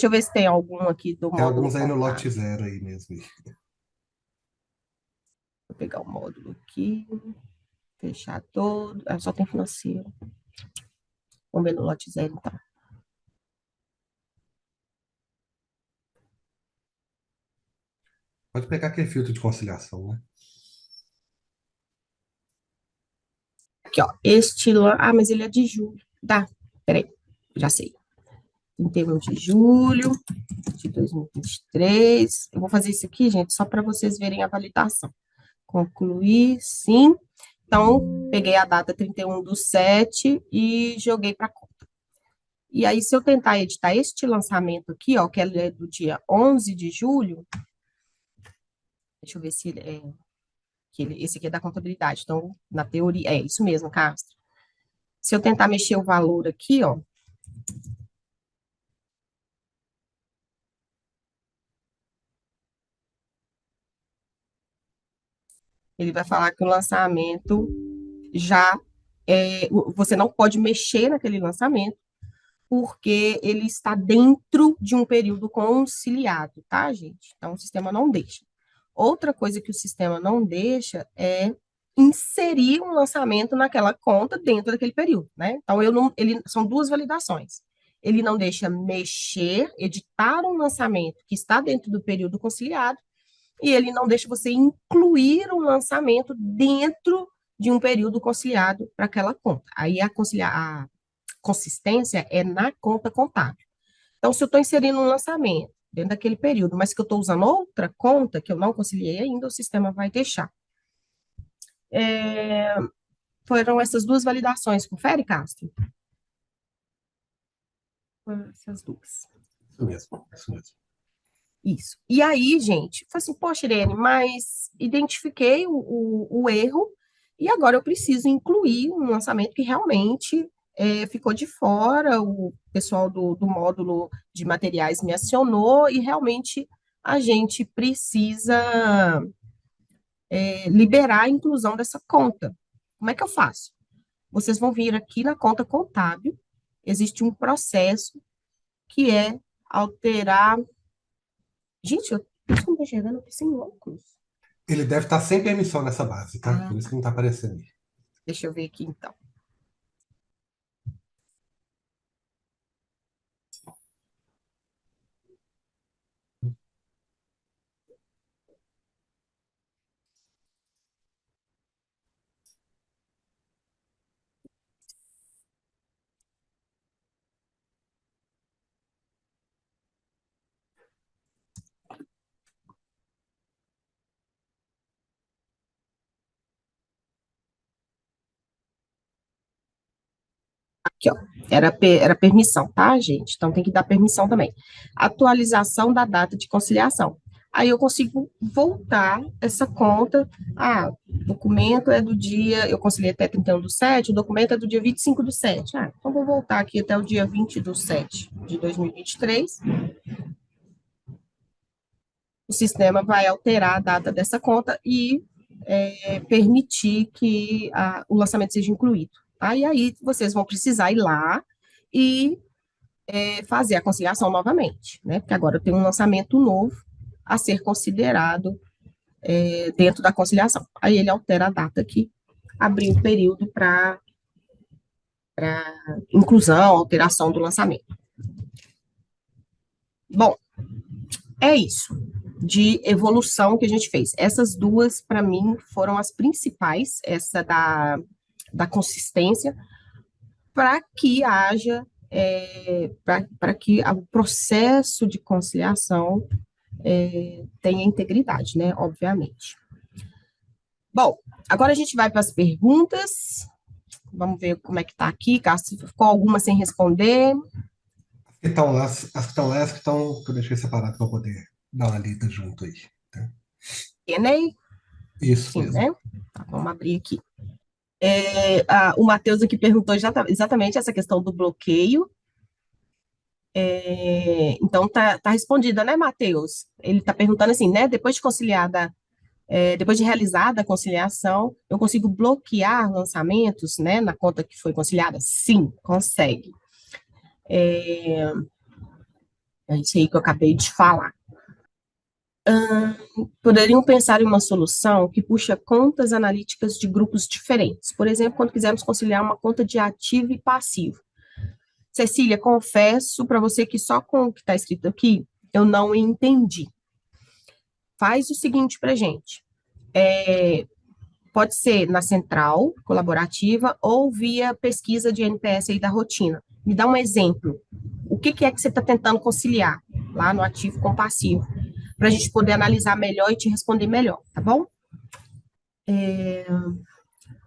eu ver se tem algum aqui do tem módulo alguns aí no lote contábil. zero aí mesmo. Vou pegar o módulo aqui, fechar todo. Ah, só tem financeiro. Vamos ver no lote zero, então. Pode pegar aquele filtro de conciliação, né? Aqui, ó. Ah, mas ele é de julho. Tá, peraí, já sei. 31 de julho de 2023. Eu vou fazer isso aqui, gente, só para vocês verem a validação. Concluir, sim. Então, peguei a data 31/7 e joguei para conta. E aí, se eu tentar editar este lançamento aqui, ó, que é do dia 11 de julho, deixa eu ver se ele é, esse aqui é da contabilidade. Então, na teoria, é isso mesmo, Castro. Se eu tentar mexer o valor aqui, ó, ele vai falar que o lançamento já você não pode mexer naquele lançamento, porque ele está dentro de um período conciliado, tá, gente? Então, o sistema não deixa. Outra coisa que o sistema não deixa é inserir um lançamento naquela conta dentro daquele período, né? Então, são duas validações. Ele não deixa mexer, editar um lançamento que está dentro do período conciliado, e ele não deixa você incluir um lançamento dentro de um período conciliado para aquela conta. Aí a consistência é na conta contábil. Então, se eu estou inserindo um lançamento dentro daquele período, mas que eu estou usando outra conta que eu não conciliei ainda, o sistema vai deixar. Foram essas duas validações. Confere, Castro? Foram essas duas. Isso mesmo, isso mesmo. Isso. E aí, gente, foi assim, poxa, Irene, mas identifiquei o erro e agora eu preciso incluir um lançamento que realmente ficou de fora. O pessoal do módulo de materiais me acionou e realmente a gente precisa liberar a inclusão dessa conta. Como é que eu faço? Vocês vão vir aqui na conta contábil, existe um processo que é alterar. Gente, eu não estou enxergando aqui sem óculos. Ele deve estar sem permissão nessa base, tá? Ah, Por isso que não está aparecendo aí. deixa eu ver aqui então. Aqui, ó. Era permissão, tá, gente? Então tem que dar permissão também. Atualização da data de conciliação. Aí eu consigo voltar essa conta. Ah, o documento é do dia, eu conciliei até 31/7, o documento é do dia 25/7. Ah, então vou voltar aqui até o dia 20/7 de 2023. O sistema vai alterar a data dessa conta e permitir que o lançamento seja incluído. Tá? E aí vocês vão precisar ir lá e fazer a conciliação novamente, né? Porque agora eu tenho um lançamento novo a ser considerado dentro da conciliação. Aí ele altera a data aqui, abrir um período para inclusão, alteração do lançamento. Bom, é isso de evolução que a gente fez. Essas duas, para mim, foram as principais, essa da consistência, para que haja, para que o processo de conciliação tenha integridade, né? Obviamente. Bom, agora a gente vai para as perguntas. Vamos ver como é que está aqui, caso ficou alguma sem responder. Que estão lá, as que estão lá, as que estão, que eu deixei separado para poder dar uma lida junto aí. Tá? Q&A? Isso Sim, mesmo. né? Tá, vamos abrir aqui. O Matheus aqui perguntou exatamente essa questão do bloqueio. Então, tá respondida, né, Matheus? Ele está perguntando assim, né? Depois de realizada a conciliação, eu consigo bloquear lançamentos, né, na conta que foi conciliada? Sim, consegue. É isso aí que eu acabei de falar. Poderiam pensar em uma solução que puxa contas analíticas de grupos diferentes. Por exemplo, quando quisermos conciliar uma conta de ativo e passivo. Cecília, confesso para você que só com o que está escrito aqui, eu não entendi. Faz o seguinte para gente. Pode ser na central colaborativa ou via pesquisa de NPS aí da rotina. Me dá um exemplo. O que é que você está tentando conciliar lá no ativo com o passivo? Para a gente poder analisar melhor e te responder melhor, tá bom?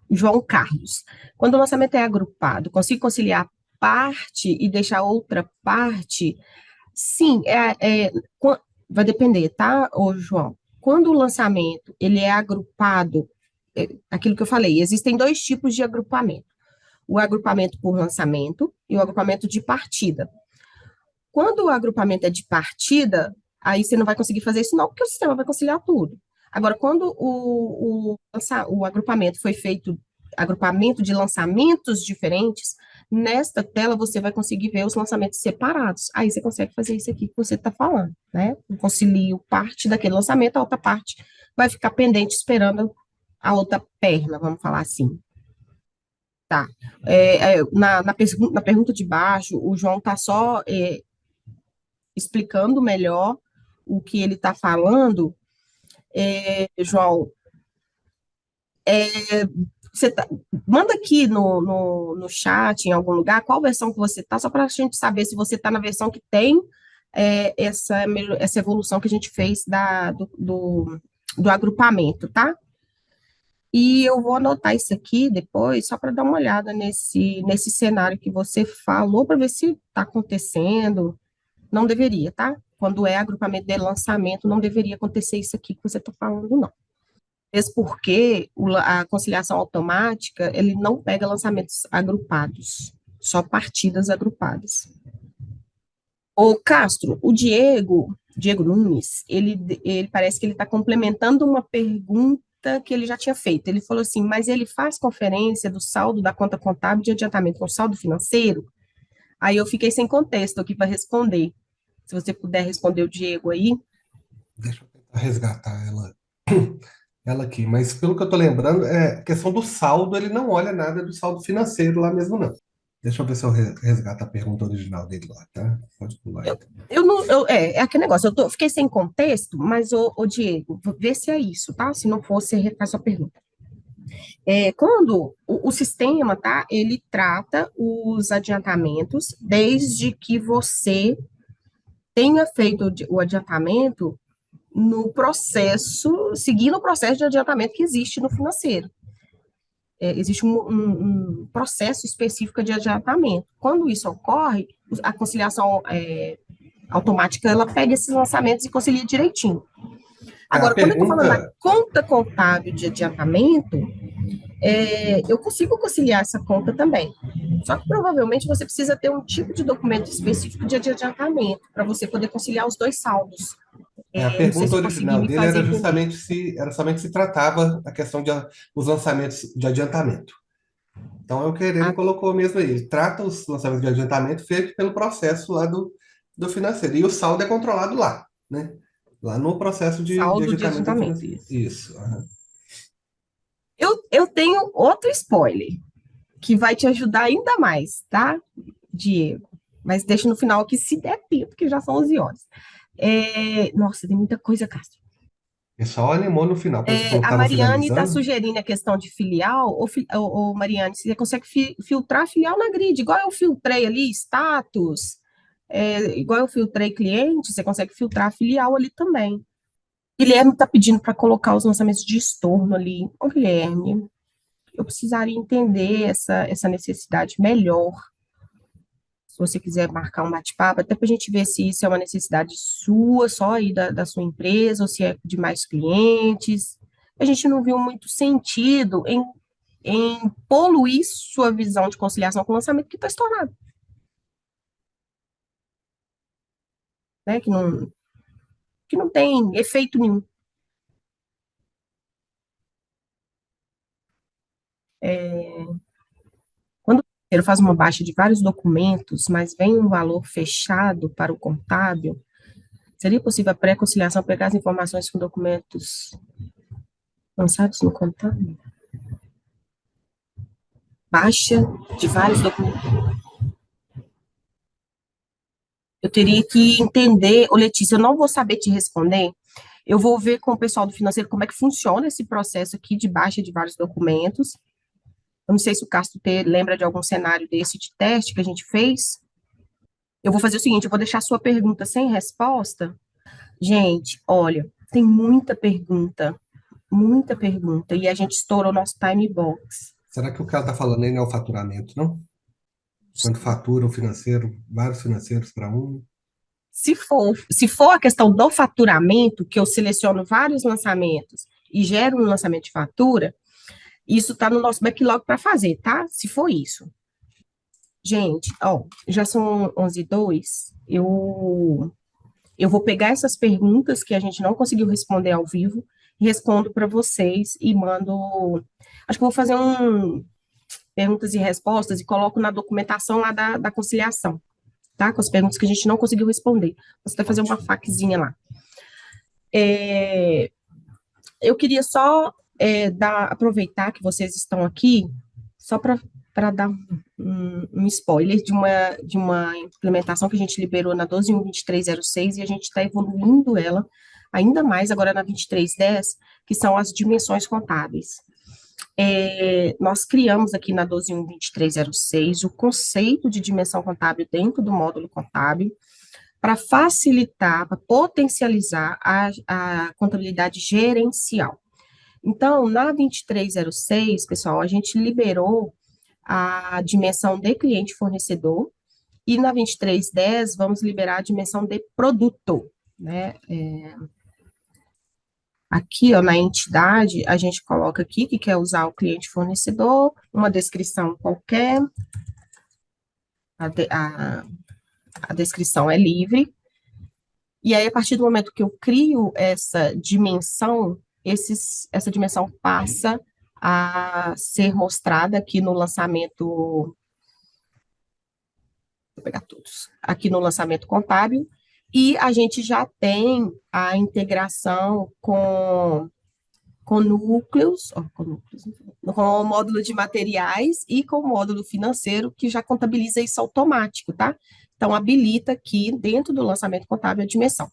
João Carlos. Quando o lançamento é agrupado, consigo conciliar parte e deixar outra parte? Sim, vai depender, tá, ô João? Quando o lançamento ele é agrupado, aquilo que eu falei, existem dois tipos de agrupamento. O agrupamento por lançamento e o agrupamento de partida. Quando o agrupamento é de partida, aí você não vai conseguir fazer isso não, porque o sistema vai conciliar tudo. Agora, quando o agrupamento foi feito, agrupamento de lançamentos diferentes, nesta tela você vai conseguir ver os lançamentos separados. Aí você consegue fazer isso aqui que você está falando, né? Eu concilio parte daquele lançamento, a outra parte vai ficar pendente esperando a outra perna, vamos falar assim. Tá. Na pergunta de baixo, o João está só explicando melhor o que ele está falando. João, manda aqui no chat, em algum lugar, qual versão que você está, só para a gente saber se você está na versão que tem essa evolução que a gente fez do agrupamento, tá? E eu vou anotar isso aqui depois, só para dar uma olhada nesse cenário que você falou, para ver se está acontecendo. Não deveria, tá? Quando é agrupamento de lançamento, não deveria acontecer isso aqui que você está falando, não. Mesmo porque a conciliação automática, ele não pega lançamentos agrupados, só partidas agrupadas. O Castro, o Diego Nunes, ele parece que ele está complementando uma pergunta que ele já tinha feito. Ele falou assim, mas ele faz conferência do saldo da conta contábil de adiantamento com saldo financeiro? Aí eu fiquei sem contexto aqui para responder. Se você puder responder o Diego aí. Deixa eu tentar resgatar ela aqui. Mas pelo que eu estou lembrando, a questão do saldo, ele não olha nada do saldo financeiro lá mesmo, não. Deixa eu ver se eu resgato a pergunta original dele lá, tá? Pode pular Eu, então. eu não, é aquele negócio, fiquei sem contexto, mas, o Diego, vê se é isso, tá? Se não for, você refaz sua pergunta. Quando o sistema, tá? Ele trata os adiantamentos desde que você tenha feito o adiantamento no processo, seguindo o processo de adiantamento que existe no financeiro. Existe um processo específico de adiantamento. Quando isso ocorre, a conciliação automática, ela pega esses lançamentos e concilia direitinho. A Agora, quando eu estou falando da pergunta, conta contábil de adiantamento, eu consigo conciliar essa conta também. Só que provavelmente você precisa ter um tipo de documento específico de adiantamento para você poder conciliar os dois saldos. a Não sei se pergunta eu consegui original me dele fazer era entender. justamente era somente se tratava a questão de os lançamentos de adiantamento. Então, é o que ele Ah, colocou mesmo aí. Ele trata os lançamentos de adiantamento feito pelo processo lá do financeiro. E o saldo é controlado lá, né? Lá no processo de saldo de adiantamento do adiantamento, financeiro. isso. Isso. Aham. Eu tenho outro spoiler que vai te ajudar ainda mais, tá, Diego? Mas deixa no final aqui, se der tempo, que já são 11 horas. Nossa, tem muita coisa, Castro. Ele só animou no final, quando você falou que A estava Mariane está finalizando. sugerindo a questão de filial, ou Mariane, você consegue filtrar filial na grid, igual eu filtrei ali, status, igual eu filtrei cliente, você consegue filtrar filial ali também. Guilherme está pedindo para colocar os lançamentos de estorno ali. Ô, Guilherme, eu precisaria entender essa necessidade melhor. Se você quiser marcar um bate-papo, até para a gente ver se isso é uma necessidade sua, só aí da sua empresa, ou se é de mais clientes. A gente não viu muito sentido em poluir sua visão de conciliação com o lançamento que está estourado, né? Que não tem efeito nenhum. Quando ele faz uma baixa de vários documentos, mas vem um valor fechado para o contábil, seria possível a pré-conciliação pegar as informações com documentos lançados no contábil? Baixa de vários documentos. Eu teria que entender, ô Letícia, eu não vou saber te responder. Eu vou ver com o pessoal do financeiro como é que funciona esse processo aqui de baixa de vários documentos. Eu não sei se o Castro lembra de algum cenário desse de teste que a gente fez. Eu vou fazer o seguinte, eu vou deixar a sua pergunta sem resposta. Gente, olha, tem muita pergunta, e a gente estourou nosso time box. Será que o que ela está falando aí não é o faturamento, não? Quando fatura o financeiro, vários financeiros para um. Se for a questão do faturamento, que eu seleciono vários lançamentos e gero um lançamento de fatura, isso está no nosso backlog para fazer, tá? Se for isso. Gente, ó, já são 11h02, eu vou pegar essas perguntas que a gente não conseguiu responder ao vivo, respondo para vocês e mando. Acho que eu vou fazer perguntas e respostas e coloco na documentação lá da conciliação, tá? Com as perguntas que a gente não conseguiu responder. Você vai fazer uma faquezinha lá. Eu queria só aproveitar que vocês estão aqui, só para dar um spoiler de uma implementação que a gente liberou na 12.1.2306 e a gente está evoluindo ela ainda mais agora na 2310, que são as dimensões contábeis. Nós criamos aqui na 12.1.2306 o conceito de dimensão contábil dentro do módulo contábil, para facilitar, para potencializar a contabilidade gerencial. Então, na 2306, pessoal, a gente liberou a dimensão de cliente fornecedor, e na 2310 vamos liberar a dimensão de produto, né? Aqui, ó, na entidade, a gente coloca aqui que quer usar o cliente fornecedor, uma descrição qualquer, a descrição é livre, e aí, a partir do momento que eu crio essa dimensão, essa dimensão passa a ser mostrada aqui no lançamento, vou pegar todos, aqui no lançamento contábil, e a gente já tem a integração com núcleos, com o módulo de materiais e com o módulo financeiro, que já contabiliza isso automático, tá? Então, habilita aqui, dentro do lançamento contábil, a dimensão.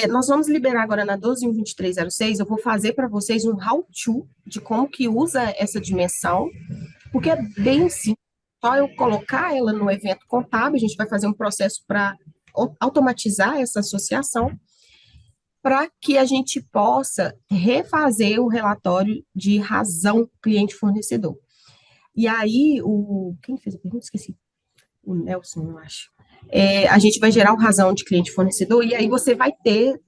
Nós vamos liberar agora na 12.1.2306, eu vou fazer para vocês um how-to de como que usa essa dimensão, porque é bem simples, só eu colocar ela no evento contábil, a gente vai fazer um processo para automatizar essa associação, para que a gente possa refazer o relatório de razão cliente-fornecedor. E aí, quem fez a pergunta? Esqueci. O Nelson, eu acho. A gente vai gerar o razão de cliente-fornecedor, e aí você vai ter,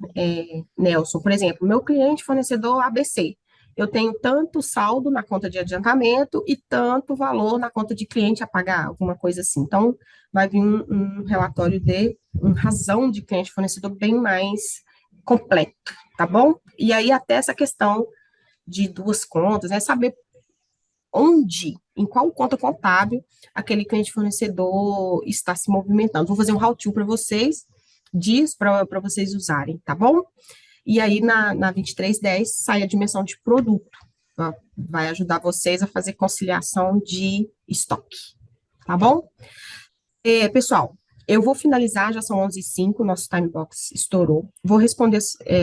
Nelson, por exemplo, meu cliente-fornecedor ABC. Eu tenho tanto saldo na conta de adiantamento e tanto valor na conta de cliente a pagar, alguma coisa assim. Então, vai vir um relatório de razão de cliente-fornecedor bem mais completo, tá bom? E aí, até essa questão de duas contas, né? Saber onde, em qual conta contábil, aquele cliente fornecedor está se movimentando. Vou fazer um how-to para vocês, dias para vocês usarem, tá bom? E aí, na 2310, sai a dimensão de produto. Tá? Vai ajudar vocês a fazer conciliação de estoque, tá bom? Pessoal, eu vou finalizar, já são 11h05, nosso time box estourou. Vou responder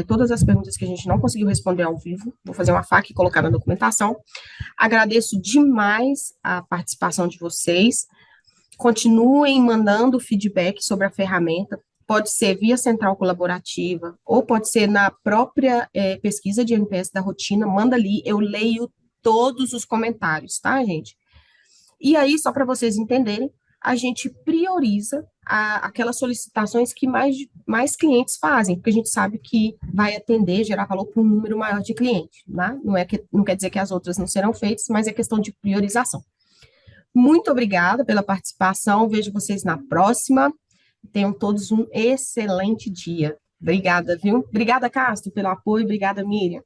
todas as perguntas que a gente não conseguiu responder ao vivo. Vou fazer uma faca e colocar na documentação. Agradeço demais a participação de vocês. Continuem mandando feedback sobre a ferramenta. pode ser via central colaborativa, ou pode ser na própria pesquisa de NPS da rotina, manda ali, eu leio todos os comentários, tá, gente? E aí, só para vocês entenderem, a gente prioriza aquelas solicitações que mais clientes fazem, porque a gente sabe que vai atender, gerar valor para um número maior de clientes, né? Não quer dizer que as outras não serão feitas, mas é questão de priorização. Muito obrigada pela participação, vejo vocês na próxima. Tenham todos um excelente dia. Obrigada, viu? Obrigada, Castro, pelo apoio. Obrigada, Miriam.